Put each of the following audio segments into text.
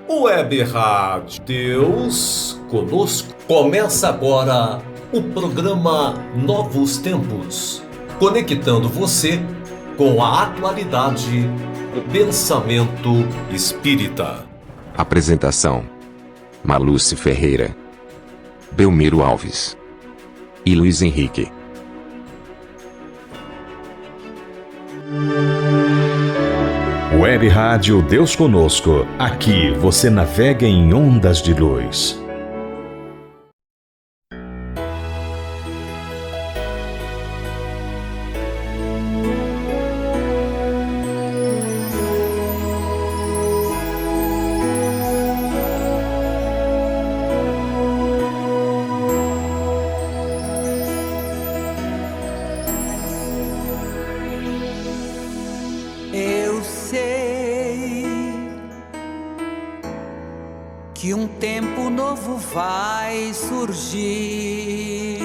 Web Rádio Deus Conosco. Começa agora o programa Novos Tempos, conectando você com a atualidade do pensamento espírita. Apresentação: Marluce Ferreira, Belmiro Alves e Luiz Henrique. Web Rádio Deus Conosco. Aqui você navega em ondas de luz. Eu sei que um tempo novo vai surgir.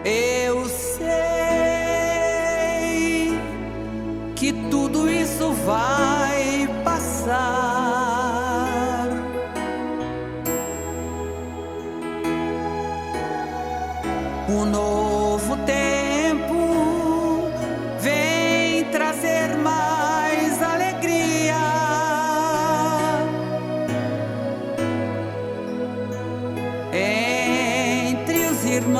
Eu sei que tudo isso vai passar. Um novo tempo vem trazer mais alegria. Entre os irmãos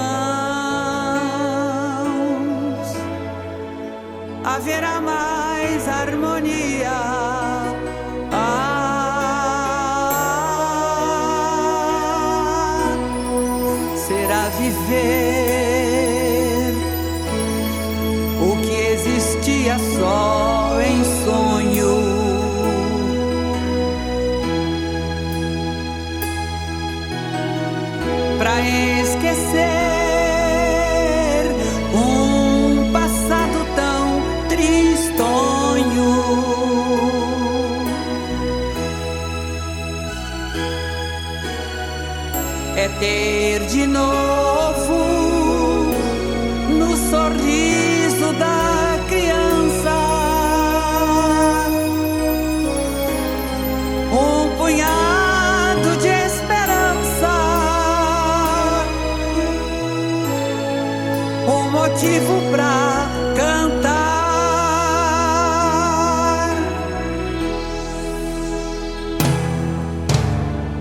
haverá mais harmonia. Será viver o que existia só em sonho. Pra esquecer um passado tão tristonho. É ter de novo no sorriso da criança um punhado de esperança, um motivo pra cantar.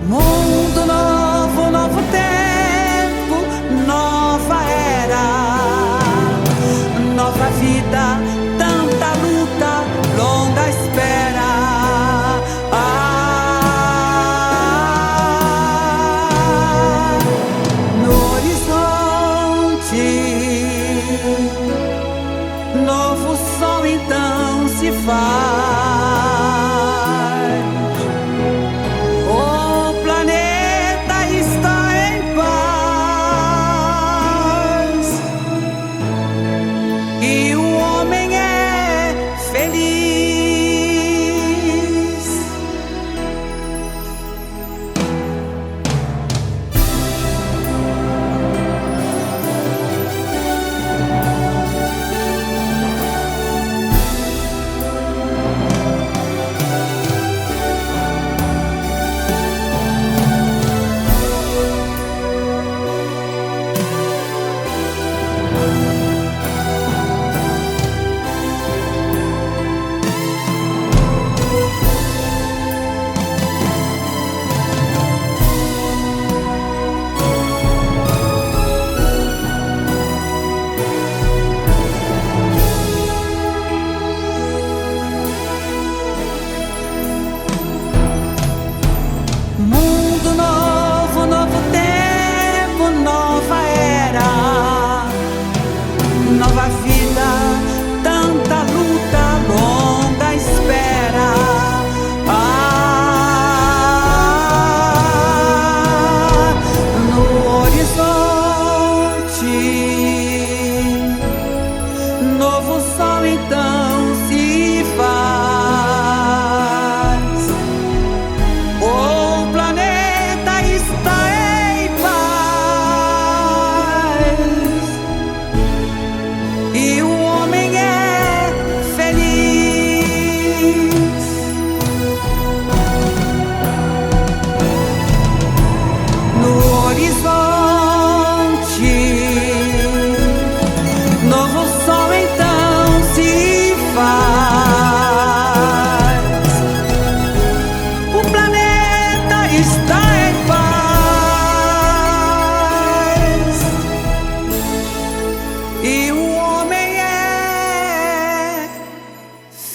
Mundo novo, novo tempo, nova era, nova vida, tanta luta, longa espera. No horizonte, novo sol então se faz. O planeta está em paz e o homem é feliz.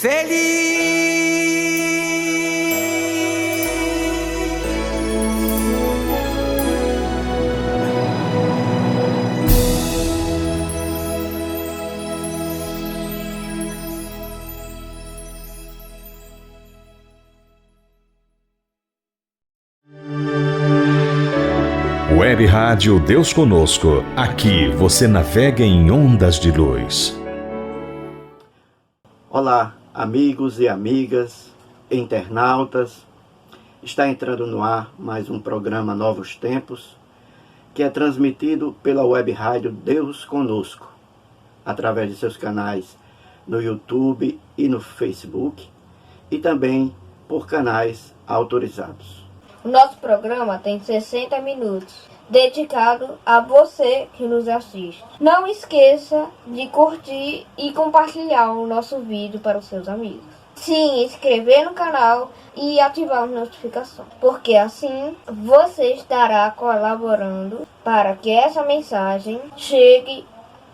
feliz. Web Rádio Deus Conosco. Aqui você navega em ondas de luz. Olá, amigos e amigas, internautas. Está entrando no ar mais um programa Novos Tempos, que é transmitido pela Web Rádio Deus Conosco, através de seus canais no YouTube e no Facebook, e também por canais autorizados. O nosso programa tem 60 minutos, dedicado a você que nos assiste. Não esqueça de curtir e compartilhar o nosso vídeo para os seus amigos. Se inscrever no canal e ativar as notificações, porque assim você estará colaborando para que essa mensagem chegue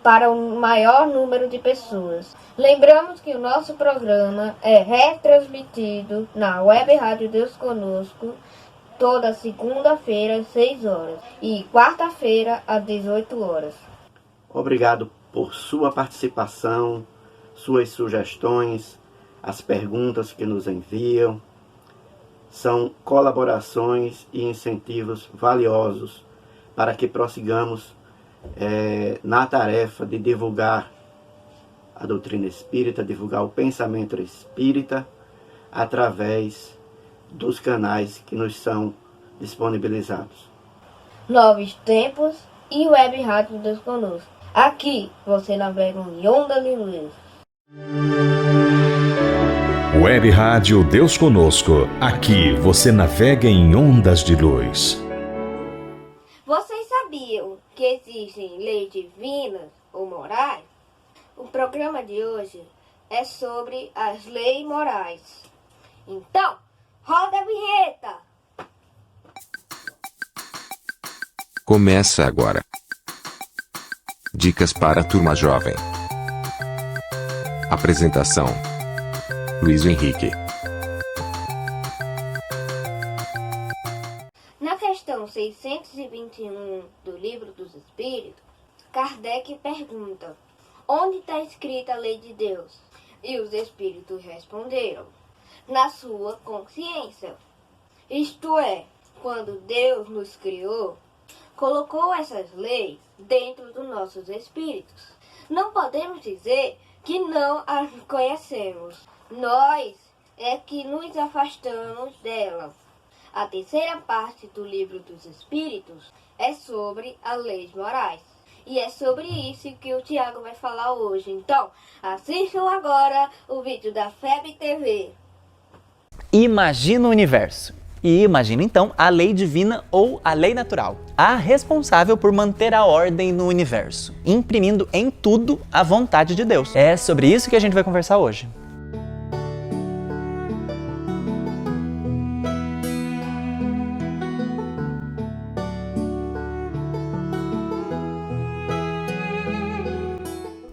para o maior número de pessoas. Lembramos que o nosso programa é retransmitido na Web Rádio Deus Conosco toda segunda-feira às 6 horas e quarta-feira às 18 horas. Obrigado por sua participação, suas sugestões, as perguntas que nos enviam. São colaborações e incentivos valiosos para que prossigamos na tarefa de divulgar a doutrina espírita, divulgar o pensamento espírita através dos canais que nos são disponibilizados. Novos Tempos e Web Rádio Deus Conosco. Aqui você navega em ondas de luz. Web Rádio Deus Conosco. Aqui você navega em ondas de luz. Vocês sabiam que existem leis divinas ou morais? O programa de hoje é sobre as leis morais. Então, roda a vinheta! Começa agora. Dicas para a turma jovem. Apresentação: Luiz Henrique. Na questão 621 do Livro dos Espíritos, Kardec pergunta: onde está escrita a lei de Deus? E os espíritos responderam: na sua consciência. Isto é, quando Deus nos criou, colocou essas leis dentro dos nossos espíritos. Não podemos dizer que não as conhecemos. Nós é que nos afastamos dela. A terceira parte do Livro dos Espíritos é sobre as leis morais. E é sobre isso que o Tiago vai falar hoje. Então, assistam agora o vídeo da FEB TV. Imagina o universo. E imagina então a lei divina ou a lei natural, a responsável por manter a ordem no universo, imprimindo em tudo a vontade de Deus. É sobre isso que a gente vai conversar hoje.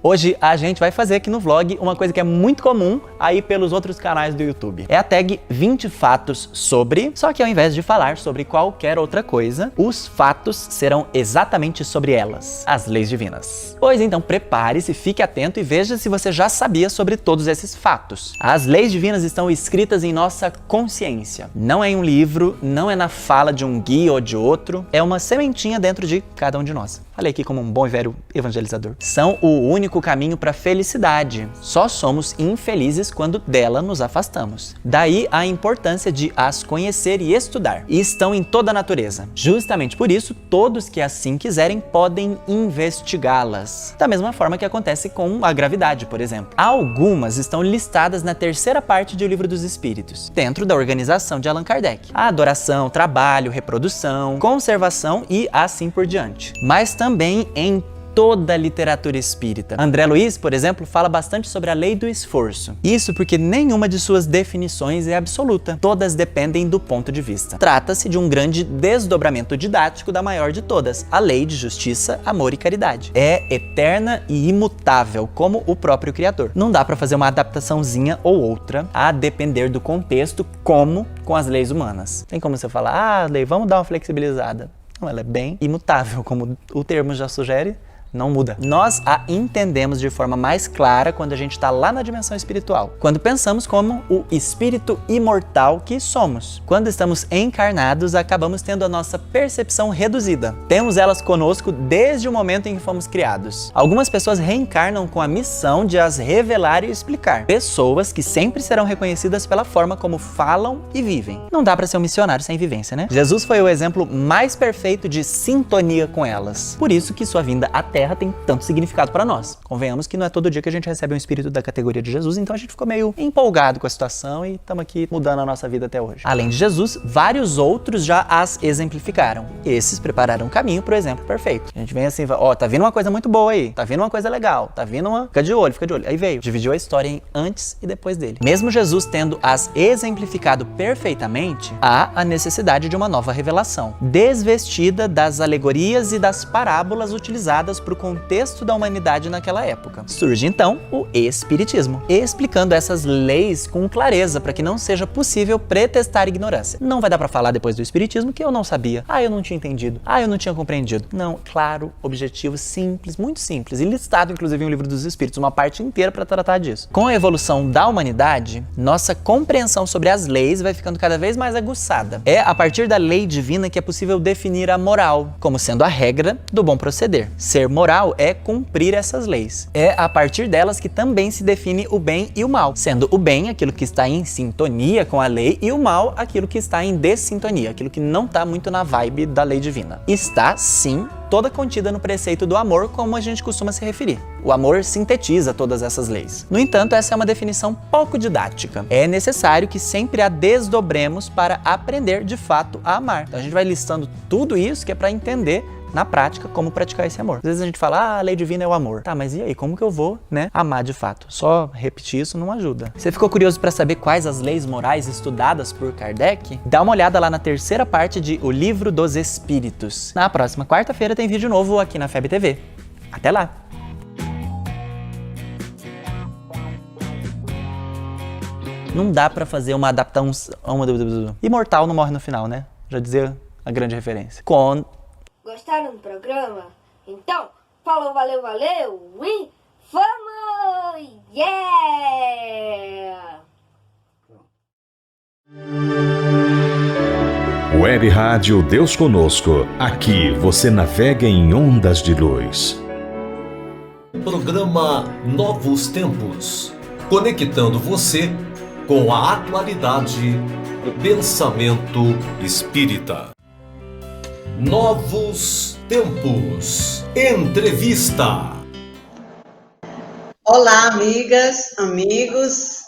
Hoje a gente vai fazer aqui no vlog uma coisa que é muito comum aí pelos outros canais do YouTube. É a tag 20 fatos sobre, só que ao invés de falar sobre qualquer outra coisa, os fatos serão exatamente sobre elas, as leis divinas. Pois então prepare-se, fique atento e veja se você já sabia sobre todos esses fatos. As leis divinas estão escritas em nossa consciência. Não é em um livro, não é na fala de um guia ou de outro, é uma sementinha dentro de cada um de nós. Falei aqui como um bom e velho evangelizador. São o único caminho para a felicidade. Só somos infelizes quando dela nos afastamos. Daí a importância de as conhecer e estudar. E estão em toda a natureza. Justamente por isso, todos que assim quiserem podem investigá-las. Da mesma forma que acontece com a gravidade, por exemplo. Algumas estão listadas na terceira parte do Livro dos Espíritos, dentro da organização de Allan Kardec. A adoração, trabalho, reprodução, conservação e assim por diante. Mas também em toda a literatura espírita. André Luiz, por exemplo, fala bastante sobre a lei do esforço. Isso porque nenhuma de suas definições é absoluta. Todas dependem do ponto de vista. Trata-se de um grande desdobramento didático da maior de todas, a lei de justiça, amor e caridade. É eterna e imutável, como o próprio Criador. Não dá para fazer uma adaptaçãozinha ou outra, a depender do contexto, como com as leis humanas. Tem como você falar, lei, vamos dar uma flexibilizada. Não, ela é bem imutável, como o termo já sugere. Não muda. Nós a entendemos de forma mais clara quando a gente está lá na dimensão espiritual. Quando pensamos como o espírito imortal que somos. Quando estamos encarnados, acabamos tendo a nossa percepção reduzida. Temos elas conosco desde o momento em que fomos criados. Algumas pessoas reencarnam com a missão de as revelar e explicar. Pessoas que sempre serão reconhecidas pela forma como falam e vivem. Não dá para ser um missionário sem vivência, né? Jesus foi o exemplo mais perfeito de sintonia com elas. Por isso que sua vinda à Terra tem tanto significado para nós. Convenhamos que não é todo dia que a gente recebe um espírito da categoria de Jesus, então a gente ficou meio empolgado com a situação e estamos aqui mudando a nossa vida até hoje. Além de Jesus, vários outros já as exemplificaram. Esses prepararam o caminho para o exemplo perfeito. A gente vem assim, ó, tá vindo uma coisa muito boa aí, tá vindo uma coisa legal, tá vindo uma... Fica de olho. Aí veio, dividiu a história em antes e depois dele. Mesmo Jesus tendo as exemplificado perfeitamente, há a necessidade de uma nova revelação, desvestida das alegorias e das parábolas utilizadas para o contexto da humanidade naquela época. Surge então o Espiritismo, explicando essas leis com clareza para que não seja possível pretextar ignorância. Não vai dar para falar depois do Espiritismo que eu não sabia, eu não tinha entendido, eu não tinha compreendido. Não, claro, objetivo simples, muito simples, e listado inclusive em O Livro dos Espíritos, uma parte inteira para tratar disso. Com a evolução da humanidade, nossa compreensão sobre as leis vai ficando cada vez mais aguçada. É a partir da lei divina que é possível definir a moral, como sendo a regra do bom proceder. Ser moral é cumprir essas leis. É a partir delas que também se define o bem e o mal, sendo o bem aquilo que está em sintonia com a lei e o mal aquilo que está em dessintonia, aquilo que não está muito na vibe da lei divina. Está, sim, toda contida no preceito do amor, como a gente costuma se referir. O amor sintetiza todas essas leis. No entanto, essa é uma definição pouco didática. É necessário que sempre a desdobremos para aprender de fato a amar. Então a gente vai listando tudo isso que é para entender na prática, como praticar esse amor. Às vezes a gente fala, a lei divina é o amor. Tá, mas e aí, como que eu vou, amar de fato? Só repetir isso não ajuda. Você ficou curioso para saber quais as leis morais estudadas por Kardec? Dá uma olhada lá na terceira parte de O Livro dos Espíritos. Na próxima quarta-feira tem vídeo novo aqui na FEB TV. Até lá! Não dá pra fazer uma adaptação... Imortal não morre no final, né? Já dizia a grande referência. Gostaram do programa? Então, falou, valeu, valeu e vamos! Yeah! Web Rádio Deus Conosco. Aqui você navega em ondas de luz. Programa Novos Tempos. Conectando você com a atualidade do pensamento espírita. Novos Tempos. Entrevista. Olá, amigas, amigos.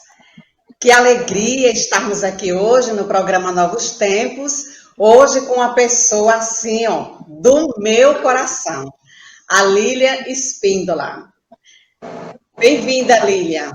Que alegria estarmos aqui hoje no programa Novos Tempos. Hoje com uma pessoa assim, do meu coração. A Lília Espíndola. Bem-vinda, Lília.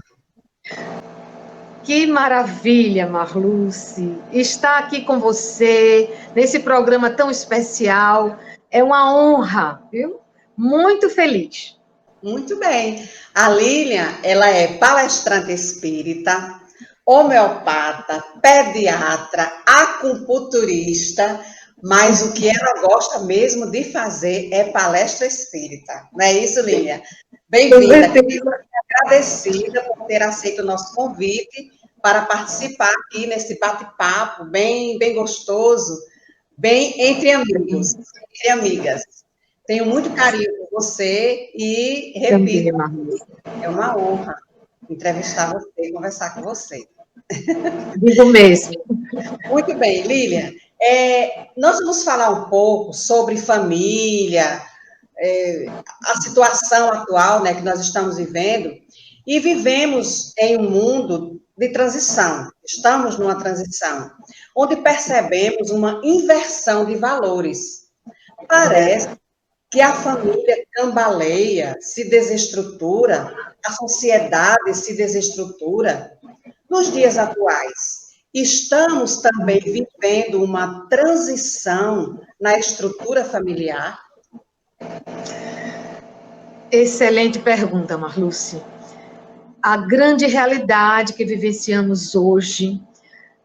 Que maravilha, Marluce, estar aqui com você, nesse programa tão especial. É uma honra, viu? Muito feliz. Muito bem. A Lília, ela é palestrante espírita, homeopata, pediatra, acupunturista, mas o que ela gosta mesmo de fazer é palestra espírita. Não é isso, Lília? Bem-vinda. Agradecida por ter aceito o nosso convite para participar aqui nesse bate-papo bem gostoso, bem entre amigos, entre amigas. Tenho muito carinho por você e, repito, é uma honra entrevistar você e conversar com você. Digo mesmo. Muito bem, Lília. Nós vamos falar um pouco sobre família, a situação atual, que nós estamos vivendo, e vivemos em um mundo de transição, estamos numa transição, onde percebemos uma inversão de valores. Parece que a família cambaleia, se desestrutura, a sociedade se desestrutura. Nos dias atuais, estamos também vivendo uma transição na estrutura familiar? Excelente pergunta, Marluce. A grande realidade que vivenciamos hoje,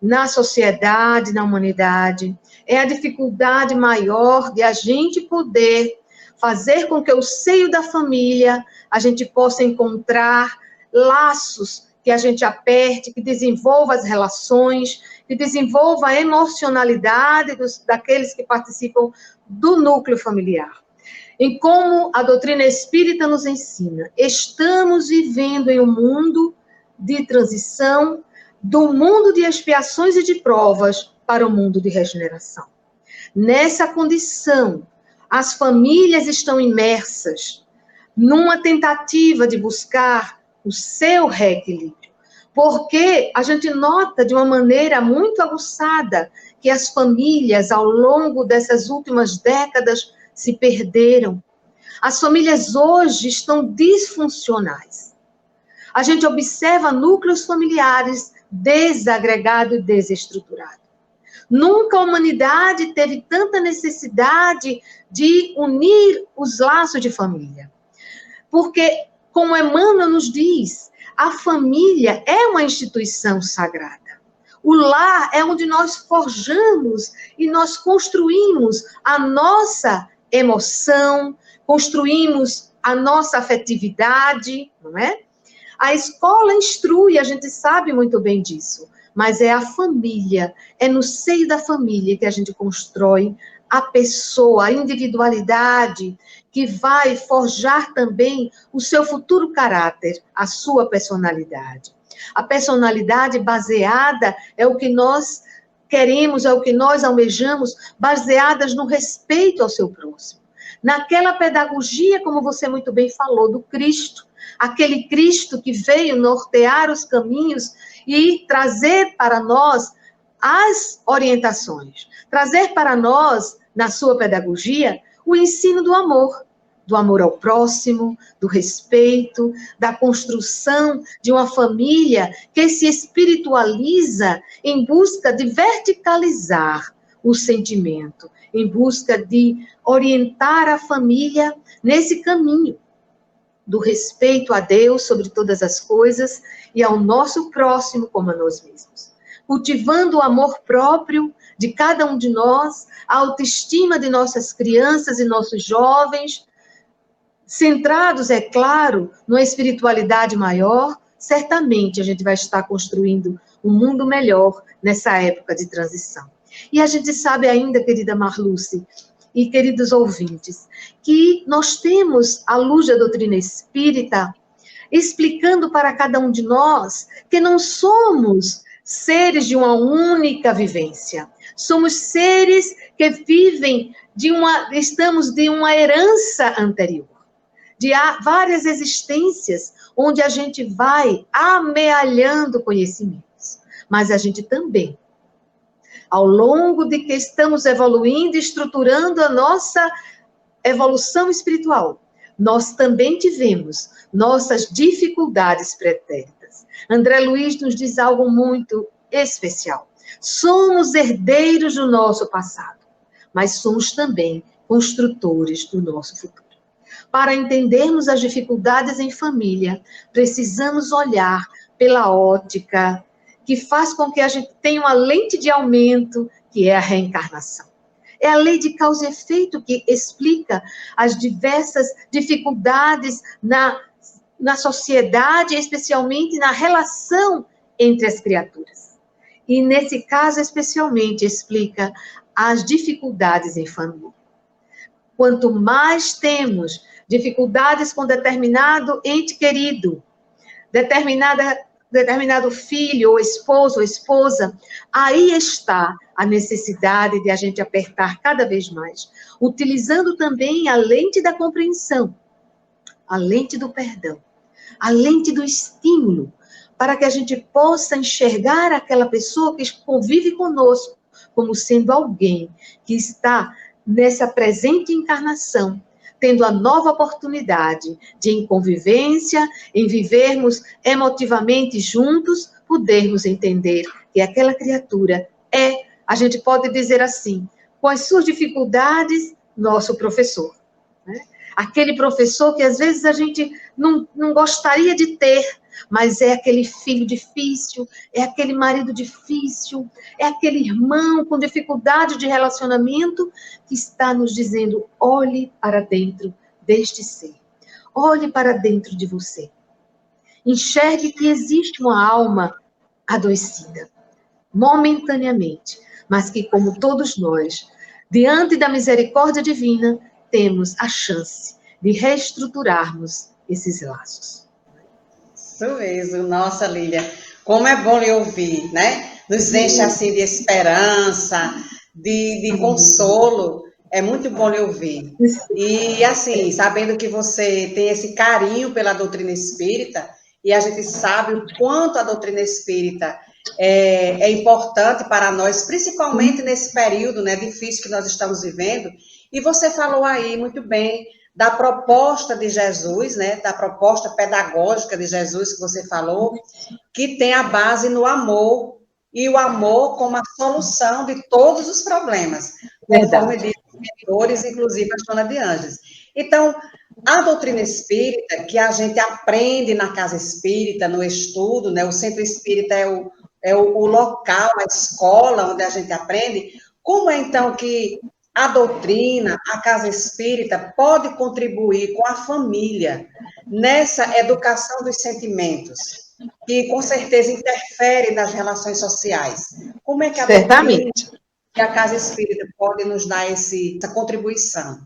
na sociedade, na humanidade, é a dificuldade maior de a gente poder fazer com que o seio da família a gente possa encontrar laços que a gente aperte, que desenvolva as relações, que desenvolva a emocionalidade daqueles que participam do núcleo familiar. Em como a doutrina espírita nos ensina, estamos vivendo em um mundo de transição, do mundo de expiações e de provas para o mundo de regeneração. Nessa condição, as famílias estão imersas numa tentativa de buscar o seu reequilíbrio, porque a gente nota de uma maneira muito aguçada que as famílias, ao longo dessas últimas décadas, se perderam. As famílias hoje estão disfuncionais. A gente observa núcleos familiares desagregados e desestruturados. Nunca a humanidade teve tanta necessidade de unir os laços de família. Porque, como Emmanuel nos diz, a família é uma instituição sagrada. O lar é onde nós forjamos e nós construímos a nossa emoção, construímos a nossa afetividade, não é? A escola instrui, a gente sabe muito bem disso, mas é a família, é no seio da família que a gente constrói a pessoa, a individualidade, que vai forjar também o seu futuro caráter, a sua personalidade. A personalidade baseada é o que nós queremos, é o que nós almejamos, baseadas no respeito ao seu próximo. Naquela pedagogia, como você muito bem falou, do Cristo, aquele Cristo que veio nortear os caminhos e trazer para nós as orientações, trazer para nós, na sua pedagogia, o ensino do amor ao próximo, do respeito, da construção de uma família que se espiritualiza em busca de verticalizar o sentimento, em busca de orientar a família nesse caminho do respeito a Deus sobre todas as coisas e ao nosso próximo como a nós mesmos. Cultivando o amor próprio de cada um de nós, a autoestima de nossas crianças e nossos jovens, centrados, é claro, numa espiritualidade maior, certamente a gente vai estar construindo um mundo melhor nessa época de transição. E a gente sabe ainda, querida Marluce e queridos ouvintes, que nós temos, à luz da doutrina espírita, explicando para cada um de nós que não somos seres de uma única vivência. Somos seres que vivem estamos de uma herança anterior, de várias existências, onde a gente vai amealhando conhecimentos. Mas a gente também, ao longo de que estamos evoluindo e estruturando a nossa evolução espiritual, nós também tivemos nossas dificuldades pretéritas. André Luiz nos diz algo muito especial. Somos herdeiros do nosso passado, mas somos também construtores do nosso futuro. Para entendermos as dificuldades em família, precisamos olhar pela ótica que faz com que a gente tenha uma lente de aumento, que é a reencarnação. É a lei de causa e efeito que explica as diversas dificuldades na sociedade, especialmente na relação entre as criaturas. E, nesse caso, especialmente, explica as dificuldades em família. Quanto mais temos dificuldades com determinado ente querido, determinado filho, ou esposo, ou esposa, aí está a necessidade de a gente apertar cada vez mais, utilizando também a lente da compreensão, a lente do perdão, a lente do estímulo, para que a gente possa enxergar aquela pessoa que convive conosco como sendo alguém que está nessa presente encarnação tendo a nova oportunidade de, em convivência, em vivermos emotivamente juntos, podermos entender que aquela criatura é, a gente pode dizer assim, com as suas dificuldades, nosso professor. Né? Aquele professor que às vezes a gente não gostaria de ter, mas é aquele filho difícil, é aquele marido difícil, é aquele irmão com dificuldade de relacionamento que está nos dizendo, olhe para dentro deste ser, olhe para dentro de você. Enxergue que existe uma alma adoecida, momentaneamente, mas que, como todos nós, diante da misericórdia divina, temos a chance de reestruturarmos esses laços. Isso mesmo, nossa, Lília, como é bom lhe ouvir, né? Nos enche assim de esperança, de consolo, é muito bom lhe ouvir. E assim, sabendo que você tem esse carinho pela doutrina espírita, e a gente sabe o quanto a doutrina espírita é importante para nós, principalmente nesse período, né, difícil que nós estamos vivendo, e você falou aí muito bem da proposta de Jesus, né, da proposta pedagógica de Jesus que você falou, que tem a base no amor, e o amor como a solução de todos os problemas, conforme diz os mentores, inclusive a Joana de Ângeles. Então, a doutrina espírita, que a gente aprende na casa espírita, no estudo, né, o centro espírita é o local, a escola onde a gente aprende, como é então que a doutrina, a casa espírita, pode contribuir com a família nessa educação dos sentimentos, que com certeza interfere nas relações sociais. Como é que a doutrina e a casa espírita podem nos dar essa contribuição?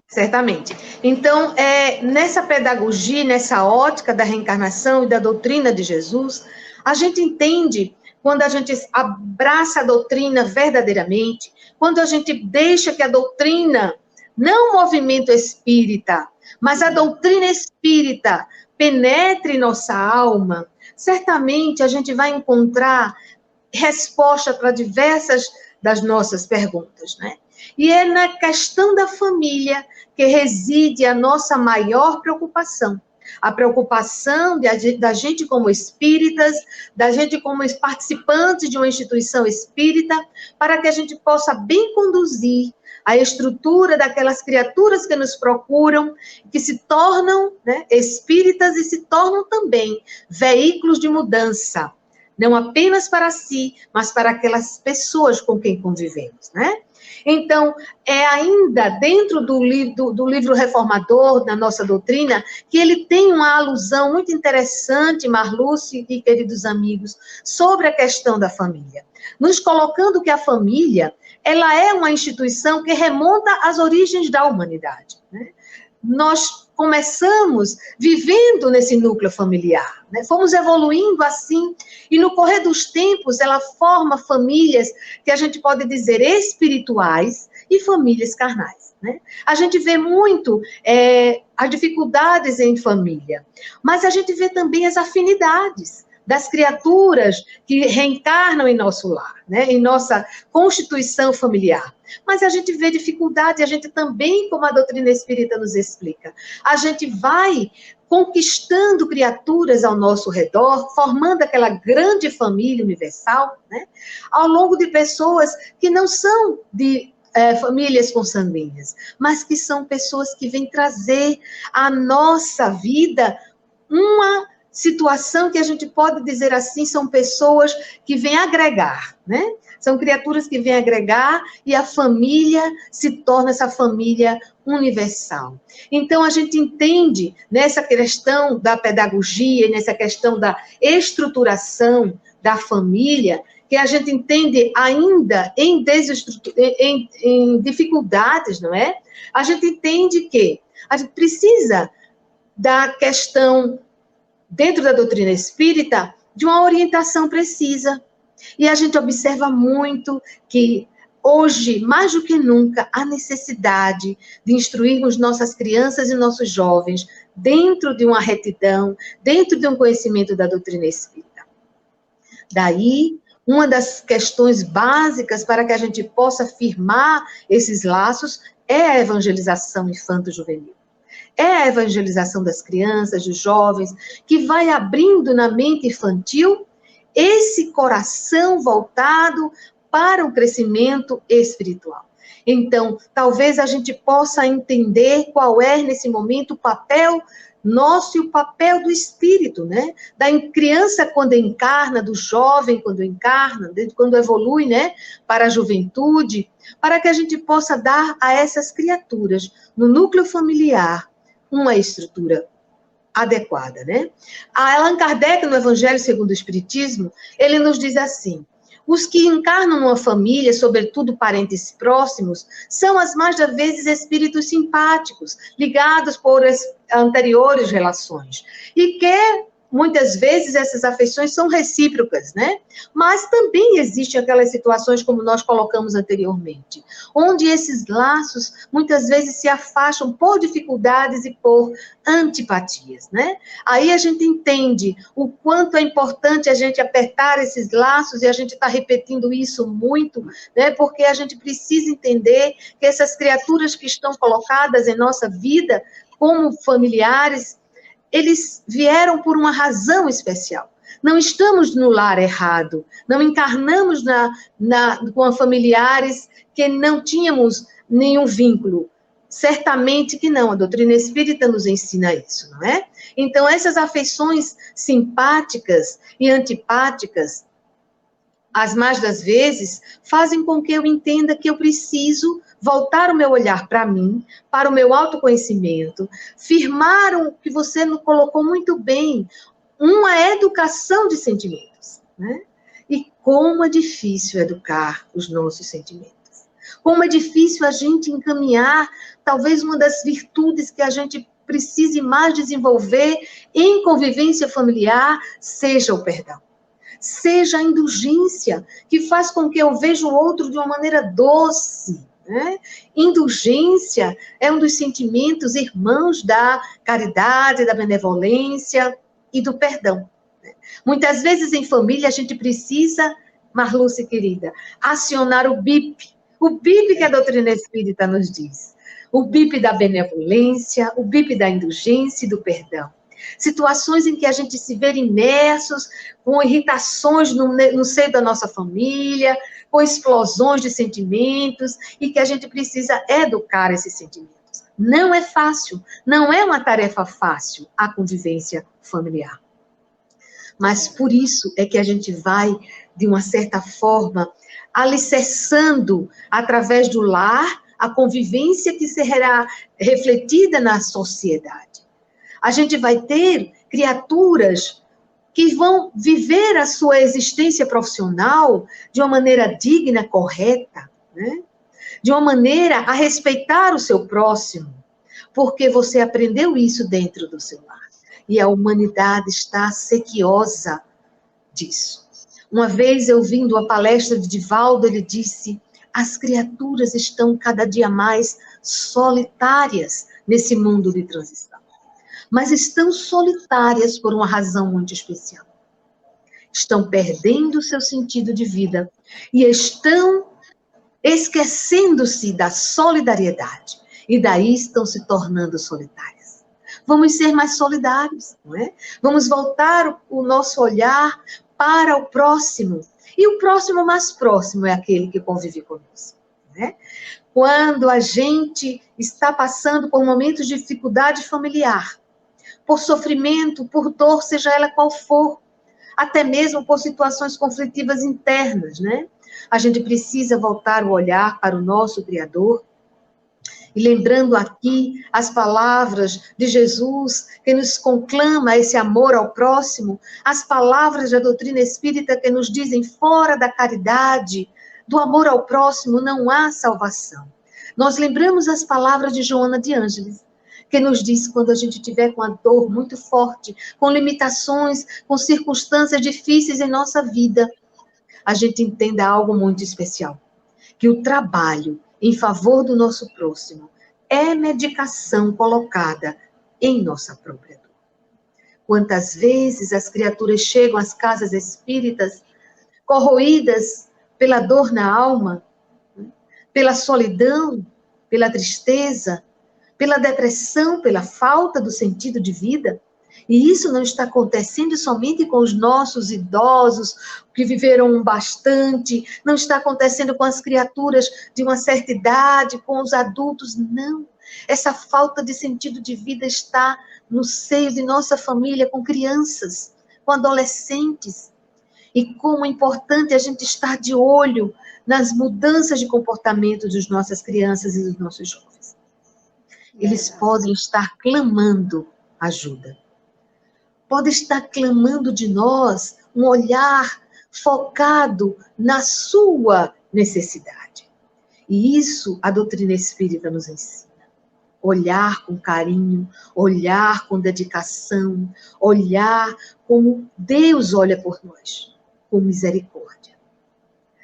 Certamente. Então, nessa pedagogia, nessa ótica da reencarnação e da doutrina de Jesus, a gente entende, quando a gente abraça a doutrina verdadeiramente, quando a gente deixa que a doutrina, não o movimento espírita, mas a doutrina espírita penetre nossa alma, certamente a gente vai encontrar resposta para diversas das nossas perguntas, né? E é na questão da família que reside a nossa maior preocupação. A preocupação da gente como espíritas, da gente como participantes de uma instituição espírita, para que a gente possa bem conduzir a estrutura daquelas criaturas que nos procuram, que se tornam, né, espíritas e se tornam também veículos de mudança, não apenas para si, mas para aquelas pessoas com quem convivemos, né? Então, é ainda dentro do livro reformador, da nossa doutrina, que ele tem uma alusão muito interessante, Marluce e queridos amigos, sobre a questão da família. Nos colocando que a família, ela é uma instituição que remonta às origens da humanidade, né? Nós começamos vivendo nesse núcleo familiar, né? Fomos evoluindo assim, e no correr dos tempos ela forma famílias que a gente pode dizer espirituais e famílias carnais, né? A gente vê muito as dificuldades em família, mas a gente vê também as afinidades das criaturas que reencarnam em nosso lar, né, em nossa constituição familiar. Mas a gente vê dificuldade, a gente também, como a doutrina espírita nos explica, a gente vai conquistando criaturas ao nosso redor, formando aquela grande família universal, né, ao longo de pessoas que não são de famílias consanguíneas, mas que são pessoas que vêm trazer à nossa vida uma situação que a gente pode dizer assim, são pessoas que vêm agregar, né? São criaturas que vêm agregar e a família se torna essa família universal. Então, a gente entende nessa questão da pedagogia, nessa questão da estruturação da família, que a gente entende ainda em dificuldades, não é? A gente entende que a gente precisa da questão dentro da doutrina espírita, de uma orientação precisa. E a gente observa muito que hoje, mais do que nunca, há necessidade de instruirmos nossas crianças e nossos jovens dentro de uma retidão, dentro de um conhecimento da doutrina espírita. Daí uma das questões básicas para que a gente possa firmar esses laços é a evangelização infanto-juvenil. É a evangelização das crianças, dos jovens, que vai abrindo na mente infantil esse coração voltado para o crescimento espiritual. Então, talvez a gente possa entender qual é, nesse momento, o papel nosso e o papel do espírito, né? Da criança quando encarna, do jovem quando encarna, quando evolui, né? Para a juventude, para que a gente possa dar a essas criaturas, no núcleo familiar, uma estrutura adequada, né? A Allan Kardec, no Evangelho segundo o Espiritismo, ele nos diz assim: os que encarnam numa família, sobretudo parentes próximos, são as mais das vezes espíritos simpáticos, ligados por anteriores relações, e que muitas vezes essas afeições são recíprocas, né? Mas também existem aquelas situações, como nós colocamos anteriormente, onde esses laços muitas vezes se afastam por dificuldades e por antipatias, né? Aí a gente entende o quanto é importante a gente apertar esses laços, e a gente está repetindo isso muito, né? Porque a gente precisa entender que essas criaturas que estão colocadas em nossa vida como familiares, eles vieram por uma razão especial. Não estamos no lar errado, não encarnamos com familiares que não tínhamos nenhum vínculo. Certamente que não, a doutrina espírita nos ensina isso, não é? Então, essas afeições simpáticas e antipáticas, as mais das vezes, fazem com que eu entenda que eu preciso voltar o meu olhar para mim, para o meu autoconhecimento, firmar o que você colocou muito bem, uma educação de sentimentos, né? E como é difícil educar os nossos sentimentos. Como é difícil a gente encaminhar, talvez uma das virtudes que a gente precise mais desenvolver em convivência familiar, seja o perdão. Seja a indulgência, que faz com que eu veja o outro de uma maneira doce, né? Indulgência é um dos sentimentos irmãos da caridade, da benevolência e do perdão. Muitas vezes em família a gente precisa, Marluce querida, acionar o BIP que a doutrina espírita nos diz. O BIP da benevolência, o BIP da indulgência e do perdão. Situações em que a gente se vê imersos, com irritações no seio da nossa família, com explosões de sentimentos, e que a gente precisa educar esses sentimentos. Não é fácil, não é uma tarefa fácil a convivência familiar. Mas por isso é que a gente vai, de uma certa forma, alicerçando, através do lar, a convivência que será refletida na sociedade. A gente vai ter criaturas que vão viver a sua existência profissional de uma maneira digna, correta, né? De uma maneira a respeitar o seu próximo, porque você aprendeu isso dentro do seu lar. E a humanidade está sequiosa disso. Uma vez eu vindo a palestra de Divaldo, ele disse: as criaturas estão cada dia mais solitárias nesse mundo de transição. Mas estão solitárias por uma razão muito especial. Estão perdendo o seu sentido de vida e estão esquecendo-se da solidariedade. E daí estão se tornando solitárias. Vamos ser mais solidários, não é? Vamos voltar o nosso olhar para o próximo. E o próximo mais próximo é aquele que convive conosco, né? Quando a gente está passando por momentos de dificuldade familiar, por sofrimento, por dor, seja ela qual for, até mesmo por situações conflitivas internas, né? A gente precisa voltar o olhar para o nosso Criador, e lembrando aqui as palavras de Jesus, que nos conclama esse amor ao próximo, as palavras da doutrina espírita que nos dizem: fora da caridade, do amor ao próximo, não há salvação. Nós lembramos as palavras de Joana de Ângeles, que nos diz: quando a gente estiver com a dor muito forte, com limitações, com circunstâncias difíceis em nossa vida, a gente entenda algo muito especial, que o trabalho em favor do nosso próximo é medicação colocada em nossa própria dor. Quantas vezes as criaturas chegam às casas espíritas corroídas pela dor na alma, pela solidão, pela tristeza, pela depressão, pela falta do sentido de vida. E isso não está acontecendo somente com os nossos idosos, que viveram bastante, não está acontecendo com as criaturas de uma certa idade, com os adultos, não. Essa falta de sentido de vida está no seio de nossa família, com crianças, com adolescentes. E como é importante a gente estar de olho nas mudanças de comportamento das nossas crianças e dos nossos jovens. Eles podem estar clamando ajuda. Podem estar clamando de nós um olhar focado na sua necessidade. E isso a doutrina espírita nos ensina. Olhar com carinho, olhar com dedicação, olhar como Deus olha por nós, com misericórdia.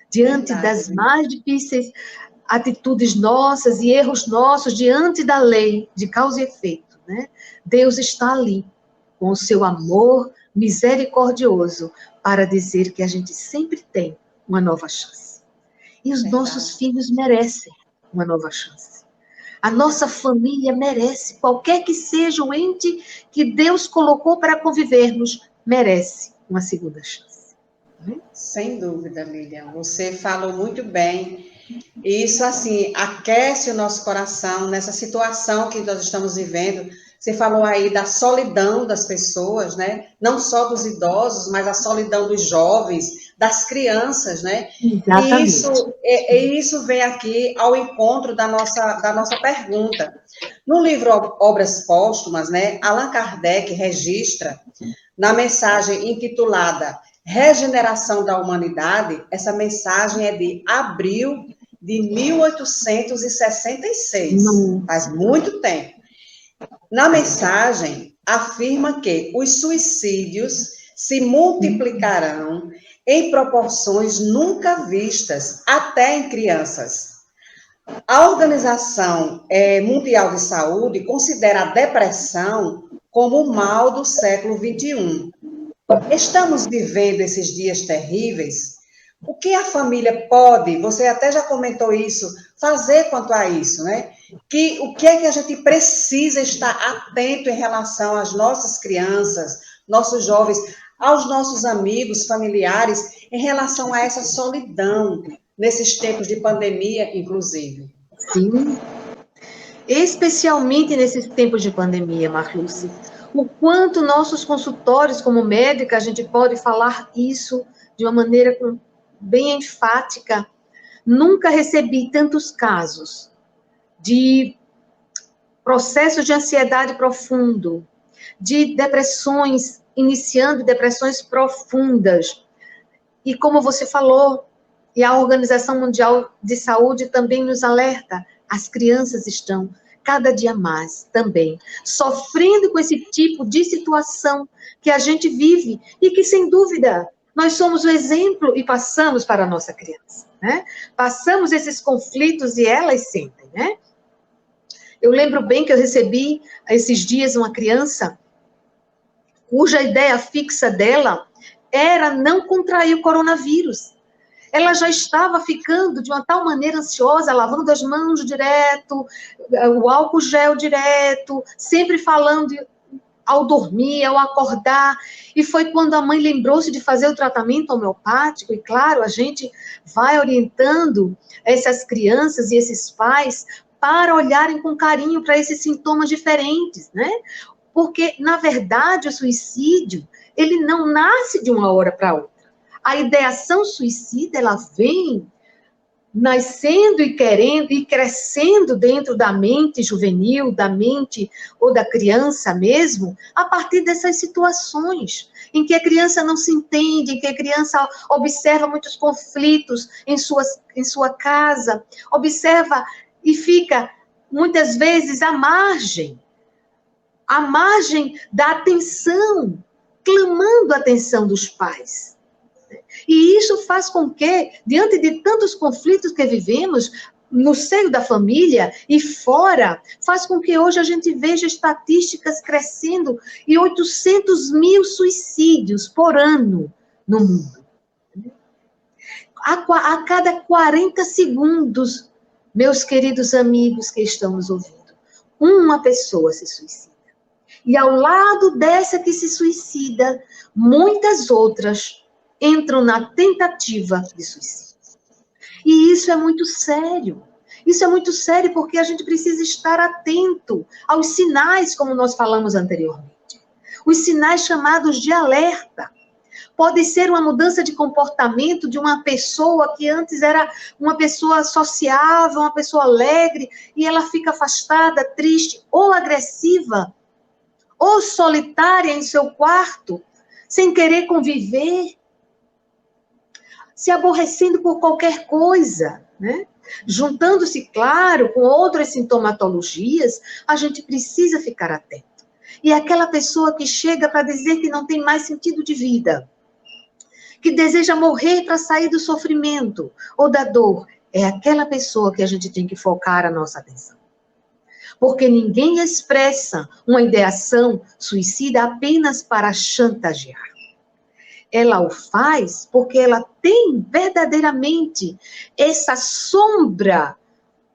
Diante das mais difíceis atitudes nossas e erros nossos, diante da lei de causa e efeito, né? Deus está ali, com o seu amor misericordioso, para dizer que a gente sempre tem uma nova chance. E os nossos filhos merecem uma nova chance. A nossa família merece, qualquer que seja o ente que Deus colocou para convivermos, merece uma segunda chance. Sem dúvida, Lilian, você falou muito bem. Isso, assim, aquece o nosso coração nessa situação que nós estamos vivendo. Você falou aí da solidão das pessoas, né? Não só dos idosos, mas a solidão dos jovens, das crianças, né? Exatamente. E isso vem aqui ao encontro da nossa pergunta. No livro Obras Póstumas, né, Allan Kardec registra, na mensagem intitulada Regeneração da Humanidade, essa mensagem é de abril de 1866, faz muito tempo. Na mensagem, afirma que os suicídios se multiplicarão em proporções nunca vistas, até em crianças. A Organização Mundial de Saúde considera a depressão como o mal do século XXI. Estamos vivendo esses dias terríveis. O que a família pode, você até já comentou isso, fazer quanto a isso, né? O que é que a gente precisa estar atento em relação às nossas crianças, nossos jovens, aos nossos amigos, familiares, em relação a essa solidão, nesses tempos de pandemia, inclusive? Sim. Especialmente nesses tempos de pandemia, Marluce. O quanto nossos consultórios, como médica, a gente pode falar isso de uma maneira bem enfática. Nunca recebi tantos casos de processos de ansiedade profundo, de depressões, iniciando depressões profundas. E como você falou, e a Organização Mundial de Saúde também nos alerta, as crianças estão cada dia mais também sofrendo com esse tipo de situação que a gente vive e que, sem dúvida, nós somos o exemplo e passamos para a nossa criança, né? Passamos esses conflitos e elas sentem, né? Eu lembro bem que eu recebi, esses dias, uma criança cuja ideia fixa dela era não contrair o coronavírus. Ela já estava ficando de uma tal maneira ansiosa, lavando as mãos direto, o álcool gel direto, sempre falando ao dormir, ao acordar, e foi quando a mãe lembrou-se de fazer o tratamento homeopático, e claro, a gente vai orientando essas crianças e esses pais para olharem com carinho para esses sintomas diferentes, né? Porque, na verdade, o suicídio, ele não nasce de uma hora para outra. A ideação suicida, ela vem nascendo e querendo e crescendo dentro da mente juvenil, da mente ou da criança mesmo, a partir dessas situações em que a criança não se entende, em que a criança observa muitos conflitos em sua casa, observa e fica, muitas vezes, à margem da atenção, clamando a atenção dos pais. E isso faz com que, diante de tantos conflitos que vivemos, no seio da família e fora, faz com que hoje a gente veja estatísticas crescendo e 800 mil suicídios por ano no mundo. A cada 40 segundos, meus queridos amigos que estão nos ouvindo, uma pessoa se suicida. E ao lado dessa que se suicida, muitas outras entram na tentativa de suicídio. E isso é muito sério. Isso é muito sério porque a gente precisa estar atento aos sinais, como nós falamos anteriormente. Os sinais chamados de alerta. Pode ser uma mudança de comportamento de uma pessoa que antes era uma pessoa sociável, uma pessoa alegre, e ela fica afastada, triste ou agressiva, ou solitária em seu quarto, sem querer conviver, se aborrecendo por qualquer coisa, né? Juntando-se, claro, com outras sintomatologias, a gente precisa ficar atento. E aquela pessoa que chega para dizer que não tem mais sentido de vida, que deseja morrer para sair do sofrimento ou da dor, é aquela pessoa que a gente tem que focar a nossa atenção. Porque ninguém expressa uma ideação suicida apenas para chantagear. Ela o faz porque ela tem verdadeiramente essa sombra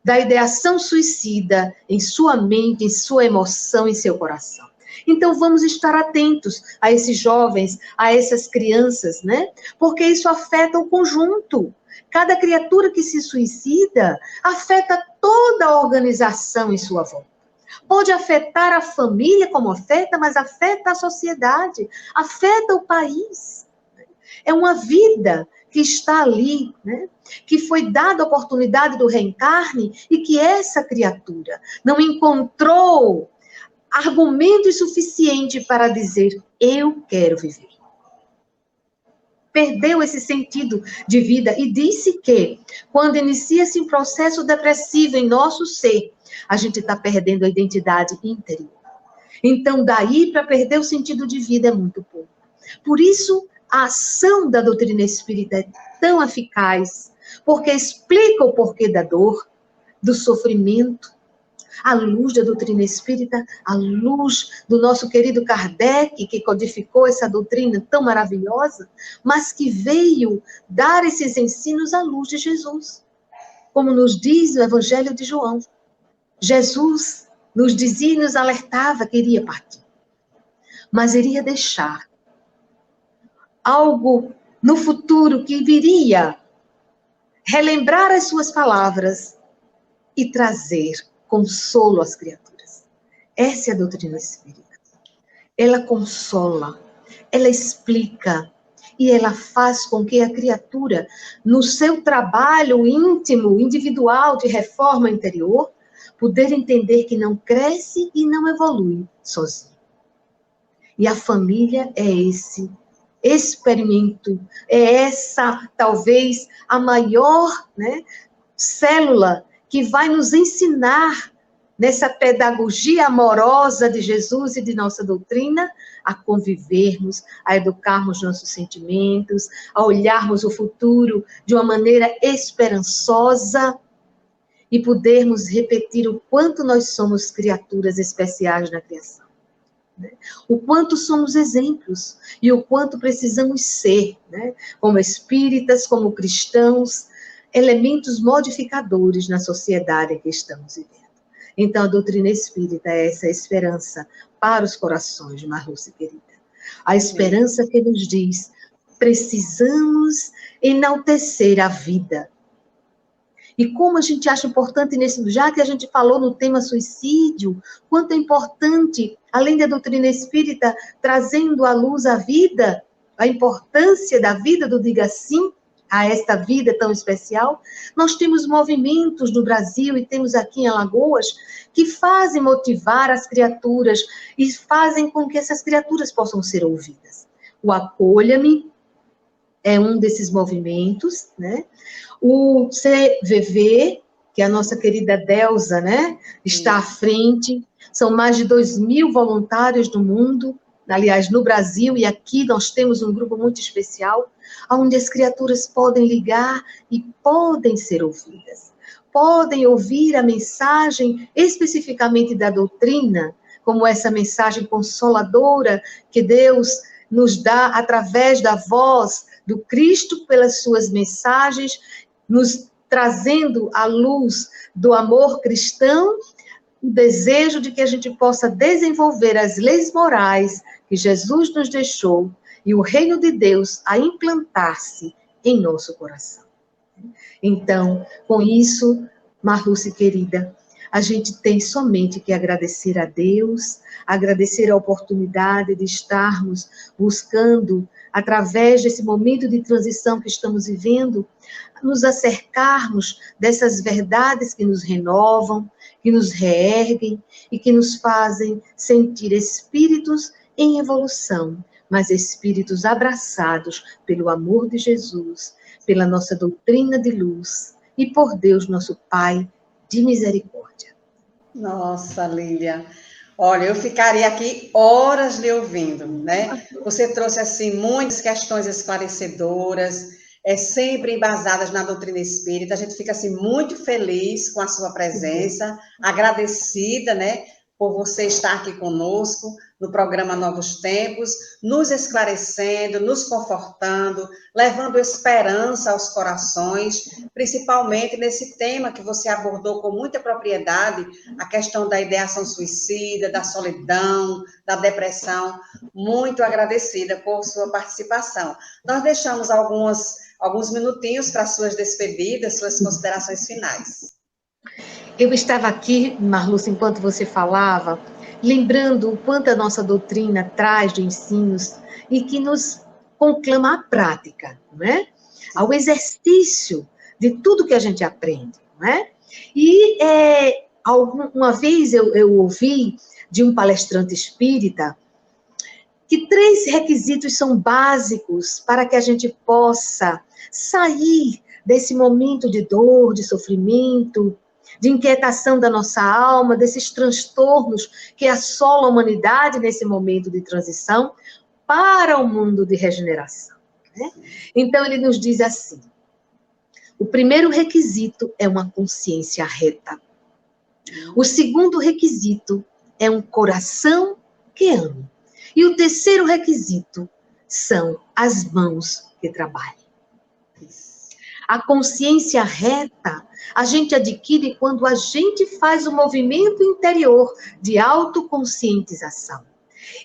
da ideação suicida em sua mente, em sua emoção, em seu coração. Então vamos estar atentos a esses jovens, a essas crianças, né? Porque isso afeta o conjunto. Cada criatura que se suicida afeta toda a organização em sua volta. Pode afetar a família como afeta, mas afeta a sociedade, afeta o país. É uma vida que está ali, né? Que foi dada a oportunidade do reencarne e que essa criatura não encontrou argumentos suficientes para dizer, eu quero viver. Perdeu esse sentido de vida e disse que, quando inicia-se um processo depressivo em nosso ser, a gente está perdendo a identidade interior. Então, daí para perder o sentido de vida é muito pouco. Por isso, a ação da doutrina espírita é tão eficaz, porque explica o porquê da dor, do sofrimento, à luz da doutrina espírita, à luz do nosso querido Kardec, que codificou essa doutrina tão maravilhosa, mas que veio dar esses ensinos à luz de Jesus. Como nos diz o Evangelho de João. Jesus nos dizia e nos alertava que iria partir, mas iria deixar algo no futuro que viria relembrar as suas palavras e trazer consolo às criaturas. Essa é a doutrina espírita. Ela consola, ela explica e ela faz com que a criatura, no seu trabalho íntimo, individual de reforma interior, poder entender que não cresce e não evolui sozinho. E a família é esse experimento, é essa, talvez, a maior, né, célula que vai nos ensinar, nessa pedagogia amorosa de Jesus e de nossa doutrina, a convivermos, a educarmos nossos sentimentos, a olharmos o futuro de uma maneira esperançosa e podermos repetir o quanto nós somos criaturas especiais na criação. Né? O quanto somos exemplos e o quanto precisamos ser, né? Como espíritas, como cristãos, elementos modificadores na sociedade em que estamos vivendo. Então, a doutrina espírita é essa esperança para os corações, Marluce querida. A esperança que nos diz, precisamos enaltecer a vida. E como a gente acha importante, já que a gente falou no tema suicídio, quanto é importante, além da doutrina espírita, trazendo à luz a vida, a importância da vida do Diga Sim, a esta vida tão especial, nós temos movimentos no Brasil e temos aqui em Alagoas que fazem motivar as criaturas e fazem com que essas criaturas possam ser ouvidas. O Acolha-me é um desses movimentos, né? O CVV, que a nossa querida Delza, né, está à frente, são mais de 2.000 voluntários no mundo, aliás, no Brasil, e aqui nós temos um grupo muito especial, onde as criaturas podem ligar e podem ser ouvidas. Podem ouvir a mensagem especificamente da doutrina, como essa mensagem consoladora que Deus nos dá através da voz do Cristo pelas suas mensagens, nos trazendo à luz do amor cristão, o desejo de que a gente possa desenvolver as leis morais que Jesus nos deixou e o reino de Deus a implantar-se em nosso coração. Então, com isso, Marluce querida, a gente tem somente que agradecer a Deus, agradecer a oportunidade de estarmos buscando, através desse momento de transição que estamos vivendo, nos acercarmos dessas verdades que nos renovam, que nos reerguem e que nos fazem sentir espíritos em evolução, mas espíritos abraçados pelo amor de Jesus, pela nossa doutrina de luz e por Deus, nosso Pai de misericórdia. Nossa, Lília, olha, eu ficaria aqui horas lhe ouvindo, né? Você trouxe, assim, muitas questões esclarecedoras, sempre embasadas na doutrina espírita. A gente fica, assim, muito feliz com a sua presença, agradecida, né, por você estar aqui conosco no programa Novos Tempos, nos esclarecendo, nos confortando, levando esperança aos corações, principalmente nesse tema que você abordou com muita propriedade, a questão da ideação suicida, da solidão, da depressão. Muito agradecida por sua participação. Nós deixamos alguns minutinhos para suas despedidas, suas considerações finais. Eu estava aqui, Marluce, enquanto você falava, lembrando o quanto a nossa doutrina traz de ensinos e que nos conclama à prática, não é? Ao exercício de tudo que a gente aprende, não é? E uma vez eu ouvi de um palestrante espírita que 3 requisitos são básicos para que a gente possa sair desse momento de dor, de sofrimento, de inquietação da nossa alma, desses transtornos que assolam a humanidade nesse momento de transição para o mundo de regeneração, né? Então, ele nos diz assim: o primeiro requisito é uma consciência reta. O segundo requisito é um coração que ame. E o terceiro requisito são as mãos que trabalham. A consciência reta a gente adquire quando a gente faz o movimento interior de autoconscientização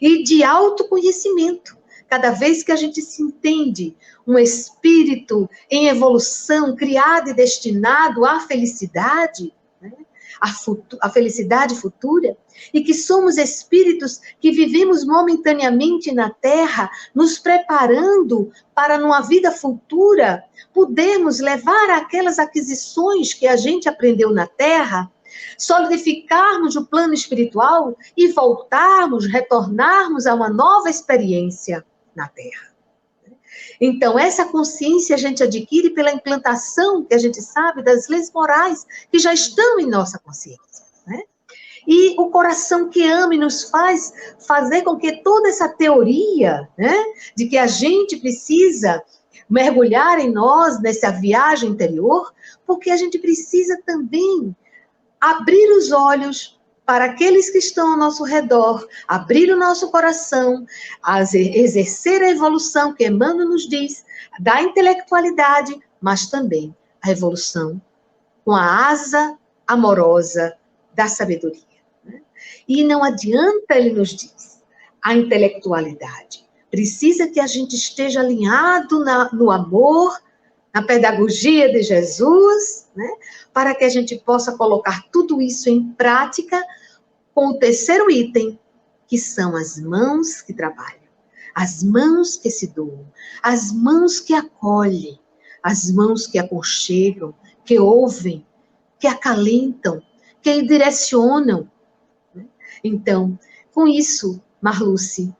e de autoconhecimento. Cada vez que a gente se entende um espírito em evolução, criado e destinado à felicidade, né? A felicidade futura, e que somos espíritos que vivemos momentaneamente na Terra, nos preparando para, numa vida futura, podermos levar aquelas aquisições que a gente aprendeu na Terra, solidificarmos o plano espiritual e voltarmos, retornarmos a uma nova experiência na Terra. Então, essa consciência a gente adquire pela implantação, que a gente sabe, das leis morais que já estão em nossa consciência, né? E o coração que ama nos faz fazer com que toda essa teoria, né, de que a gente precisa mergulhar em nós, nessa viagem interior, porque a gente precisa também abrir os olhos para aqueles que estão ao nosso redor, abrir o nosso coração, exercer a evolução que Emmanuel nos diz, da intelectualidade, mas também a evolução com a asa amorosa da sabedoria. Né? E não adianta, ele nos diz, a intelectualidade. Precisa que a gente esteja alinhado no amor, na pedagogia de Jesus, né? Para que a gente possa colocar tudo isso em prática com o terceiro item, que são as mãos que trabalham, as mãos que se doam, as mãos que acolhem, as mãos que aconchegam, que ouvem, que acalentam, que direcionam. Então, com isso, Marluce,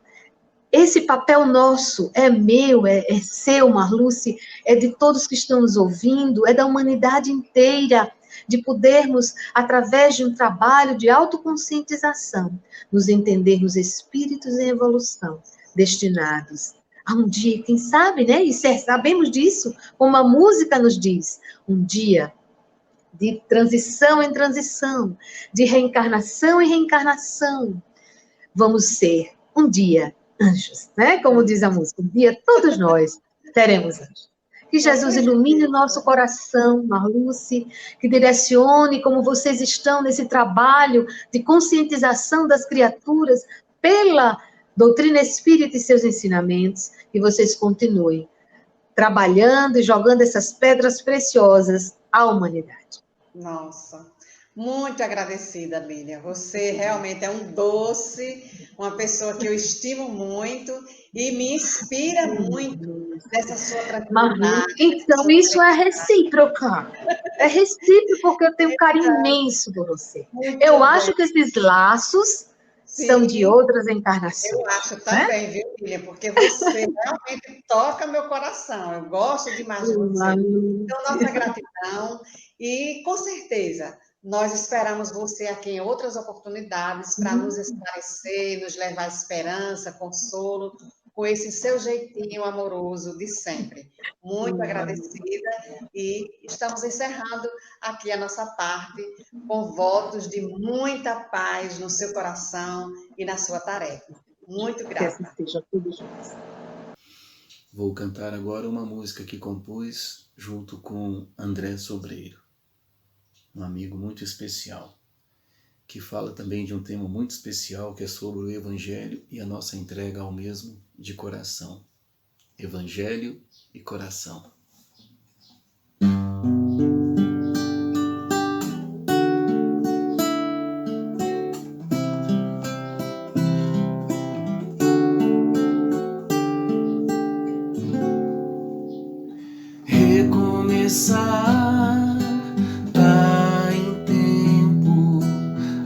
esse papel nosso é meu, é seu, Marluce, é de todos que estão nos ouvindo, é da humanidade inteira, de podermos, através de um trabalho de autoconscientização, nos entendermos espíritos em evolução, destinados a um dia, quem sabe, né? E sabemos disso, como a música nos diz, um dia de transição em transição, de reencarnação em reencarnação, vamos ser um dia anjos, né? Como diz a música, um dia todos nós teremos anjo. Que Jesus ilumine o nosso coração, Marluce, que direcione como vocês estão nesse trabalho de conscientização das criaturas pela doutrina espírita e seus ensinamentos, e vocês continuem trabalhando e jogando essas pedras preciosas à humanidade. Nossa, muito agradecida, Lília. Você realmente é um doce, uma pessoa que eu estimo muito e me inspira muito nessa sua tranquilidade. Então, isso é recíproca. É recíproco porque eu tenho um carinho imenso por você. Eu acho que esses laços são de outras encarnações. Eu acho também, viu, Lília? Porque você realmente toca meu coração. Eu gosto demais de você. Então, nossa gratidão. E, com certeza, nós esperamos você aqui em outras oportunidades para nos esclarecer, nos levar esperança, consolo, com esse seu jeitinho amoroso de sempre. Muito agradecida e estamos encerrando aqui a nossa parte com votos de muita paz no seu coração e na sua tarefa. Muito grata. Vou cantar agora uma música que compus junto com André Sobreiro, um amigo muito especial, que fala também de um tema muito especial, que é sobre o Evangelho e a nossa entrega ao mesmo de coração. Evangelho e coração. Recomeçar tá em tempo,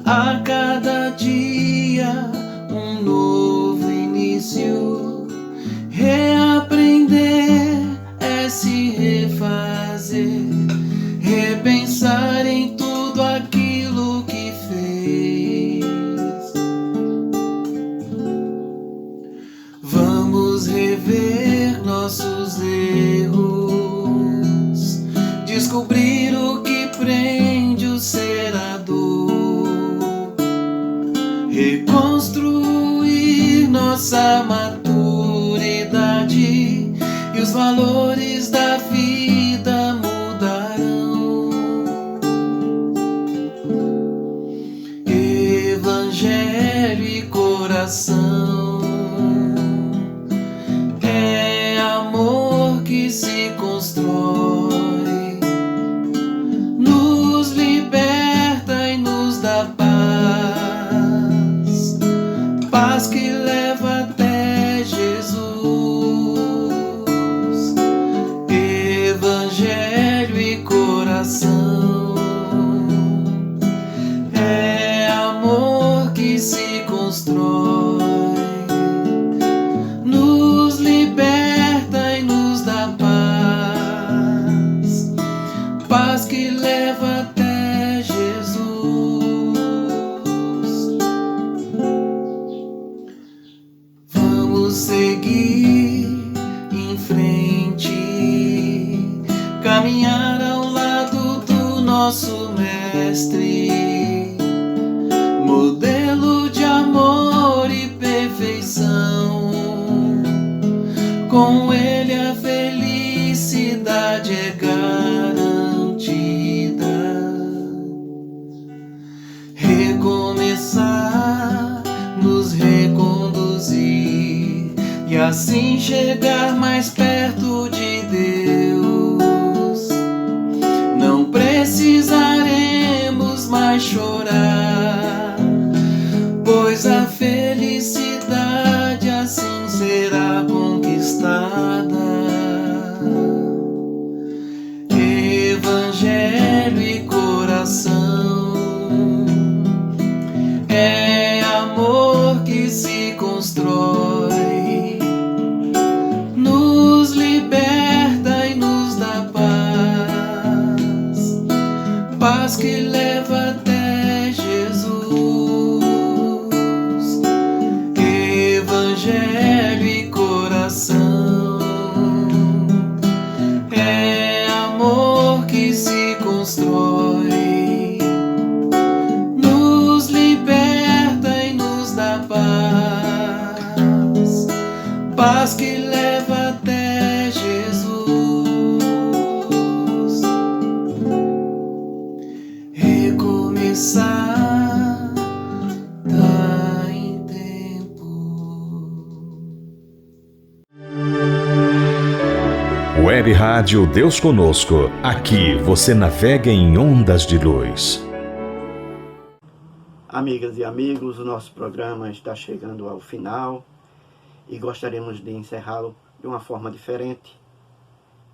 a cada dia um novo início. Reaprender é se refazer, repensar em tudo aquilo que fez. Vamos rever nossos erros, descobrir o que prende o ser a dor, reconstruir nossa maturidade e os valores da vida mudarão. Evangelho e coração é amor que se constrói, nos liberta e nos dá paz, paz que leva até Jesus. Evangelho e coração é amor que se constrói, nos liberta e nos dá paz, paz que leva até Jesus. Vamos seguir em frente, caminhar ao lado do nosso Mestre, modelo de amor e perfeição. Com ele a felicidade é garantida. Recomeçar, nos reconduzir e assim chegar mais perto de Deus. Não precisaremos mais chorar, pois a felicidade assim será conquistada. Evangelho e coração é amor que se constrói, nos liberta e nos dá paz, paz que leva até Jesus. Evangelho e coração é amor que se constrói, nos liberta e nos dá paz, paz que leva até Jesus. Web Rádio Deus Conosco. Aqui você navega em ondas de luz. Amigas e amigos, o nosso programa está chegando ao final e gostaríamos de encerrá-lo de uma forma diferente,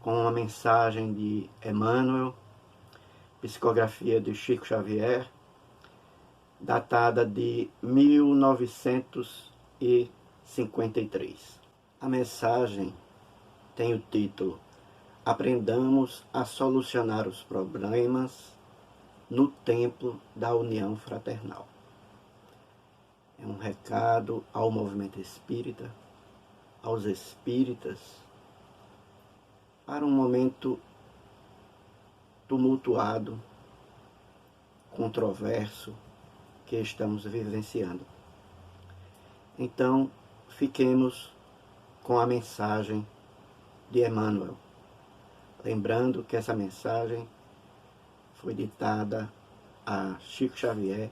com uma mensagem de Emmanuel, psicografia de Chico Xavier, datada de 1953. A mensagem tem o título Aprendamos a solucionar os problemas no templo da união fraternal. É um recado ao movimento espírita, aos espíritas, para um momento tumultuado, controverso que estamos vivenciando. Então, fiquemos com a mensagem de Emmanuel, lembrando que essa mensagem foi ditada a Chico Xavier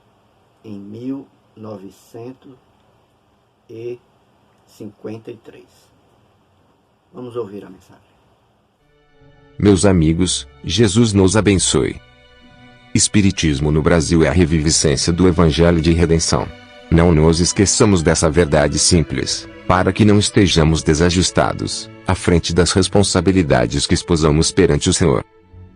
em 1953. Vamos ouvir a mensagem. Meus amigos, Jesus nos abençoe. Espiritismo no Brasil é a reviviscência do Evangelho de Redenção. Não nos esqueçamos dessa verdade simples, para que não estejamos desajustados, à frente das responsabilidades que esposamos perante o Senhor.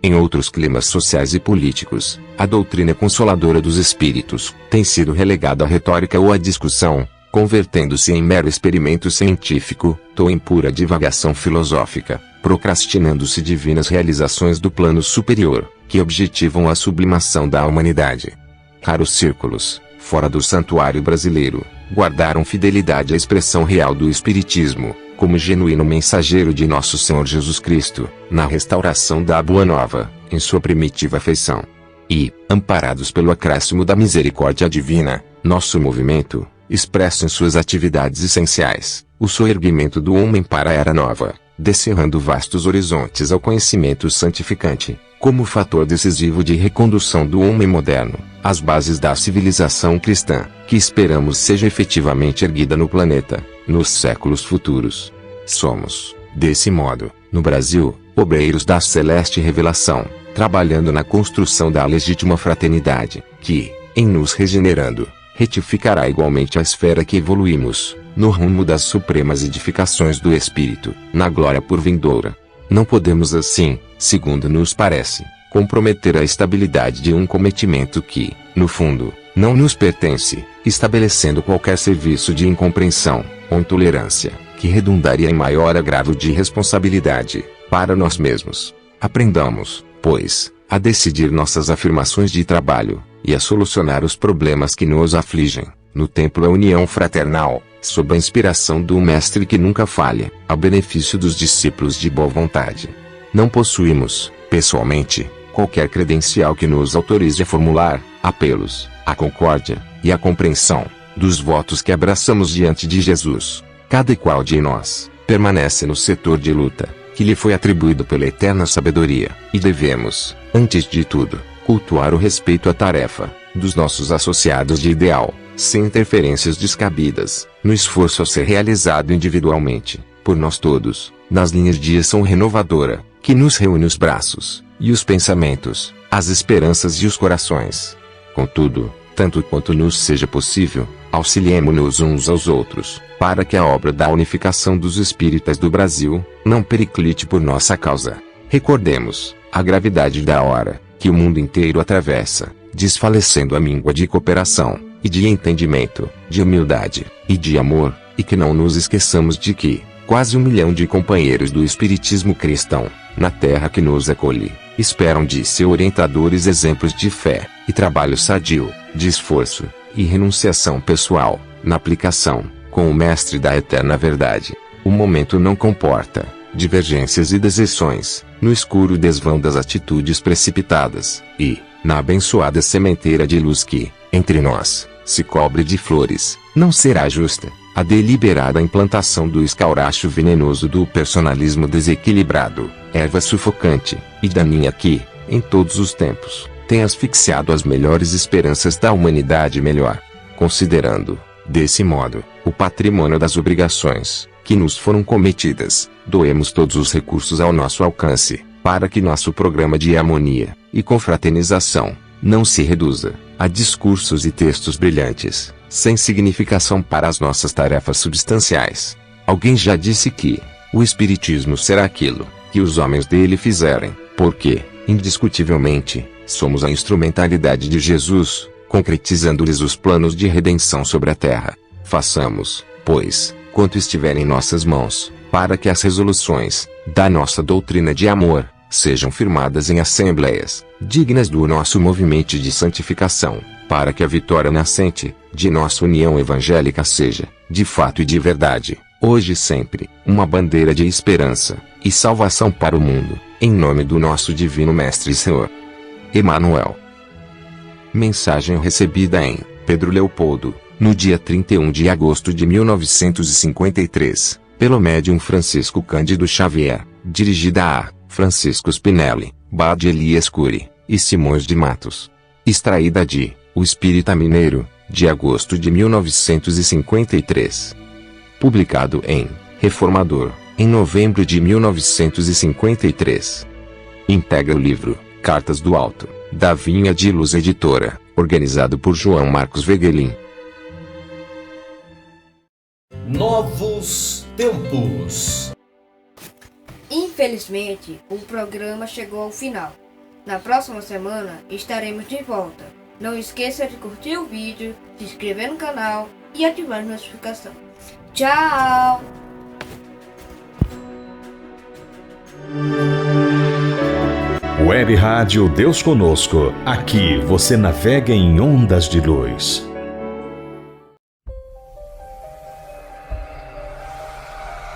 Em outros climas sociais e políticos, a doutrina consoladora dos espíritos tem sido relegada à retórica ou à discussão, convertendo-se em mero experimento científico, ou em pura divagação filosófica, procrastinando-se divinas realizações do plano superior, que objetivam a sublimação da humanidade. Raros círculos, fora do santuário brasileiro, guardaram fidelidade à expressão real do Espiritismo, como genuíno mensageiro de Nosso Senhor Jesus Cristo, na restauração da Boa Nova, em sua primitiva feição. E, amparados pelo acréscimo da misericórdia divina, nosso movimento, expresso em suas atividades essenciais, o soerguimento do homem para a Era Nova, descerrando vastos horizontes ao conhecimento santificante, como fator decisivo de recondução do homem moderno, às bases da civilização cristã, que esperamos seja efetivamente erguida no planeta, nos séculos futuros. Somos, desse modo, no Brasil, obreiros da celeste revelação, trabalhando na construção da legítima fraternidade, que, em nos regenerando, retificará igualmente a esfera que evoluímos, no rumo das supremas edificações do Espírito, na glória por vindoura. Não podemos assim, segundo nos parece, comprometer a estabilidade de um cometimento que, no fundo, não nos pertence, estabelecendo qualquer serviço de incompreensão, ou intolerância, que redundaria em maior agravo de responsabilidade, para nós mesmos. Aprendamos, pois, a decidir nossas afirmações de trabalho, e a solucionar os problemas que nos afligem, no templo da união fraternal, sob a inspiração do Mestre que nunca falha, ao benefício dos discípulos de boa vontade. Não possuímos, pessoalmente, qualquer credencial que nos autorize a formular apelos à concórdia e à compreensão dos votos que abraçamos diante de Jesus. Cada qual de nós permanece no setor de luta que lhe foi atribuído pela eterna sabedoria, e devemos, antes de tudo, cultuar o respeito à tarefa dos nossos associados de ideal, sem interferências descabidas, no esforço a ser realizado individualmente, por nós todos, nas linhas de ação renovadora, que nos reúne os braços, e os pensamentos, as esperanças e os corações. Contudo, tanto quanto nos seja possível, auxiliemo-nos uns aos outros, para que a obra da unificação dos espíritas do Brasil, não periclite por nossa causa. Recordemos a gravidade da hora, que o mundo inteiro atravessa, desfalecendo a míngua de cooperação, e de entendimento, de humildade, e de amor, e que não nos esqueçamos de que, quase 1 milhão de companheiros do espiritismo cristão, na terra que nos acolhe, esperam de seus orientadores exemplos de fé, e trabalho sadio, de esforço, e renunciação pessoal, na aplicação, com o Mestre da eterna verdade. O momento não comporta divergências e deserções, no escuro desvão das atitudes precipitadas, e, na abençoada sementeira de luz que, entre nós, se cobre de flores, não será justa a deliberada implantação do escauracho venenoso do personalismo desequilibrado, erva sufocante e daninha que, em todos os tempos, tem asfixiado as melhores esperanças da humanidade melhor, considerando, desse modo, o patrimônio das obrigações, que nos foram cometidas, doemos todos os recursos ao nosso alcance, para que nosso programa de harmonia e confraternização não se reduza a discursos e textos brilhantes, sem significação para as nossas tarefas substanciais. Alguém já disse que o Espiritismo será aquilo que os homens dele fizerem, porque, indiscutivelmente, somos a instrumentalidade de Jesus, concretizando-lhes os planos de redenção sobre a terra. Façamos, pois, quanto estiver em nossas mãos, para que as resoluções da nossa doutrina de amor sejam firmadas em assembleias dignas do nosso movimento de santificação, para que a vitória nascente de nossa união evangélica seja, de fato e de verdade, hoje e sempre, uma bandeira de esperança e salvação para o mundo, em nome do nosso Divino Mestre e Senhor Emmanuel. Mensagem recebida em Pedro Leopoldo, no dia 31 de agosto de 1953, pelo médium Francisco Cândido Xavier, dirigida a Francisco Spinelli, Bade Elias Cury e Simões de Matos. Extraída de O Espírita Mineiro, de agosto de 1953. Publicado em Reformador, em novembro de 1953. Integra o livro Cartas do Alto, da Vinha de Luz Editora, organizado por João Marcos Veguelin. Novos tempos. Infelizmente, o programa chegou ao final. Na próxima semana estaremos de volta. Não esqueça de curtir o vídeo, se inscrever no canal e ativar a notificação. Tchau! Web Rádio Deus Conosco. Aqui você navega em ondas de luz.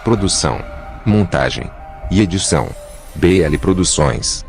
Produção, montagem e edição: BL Produções.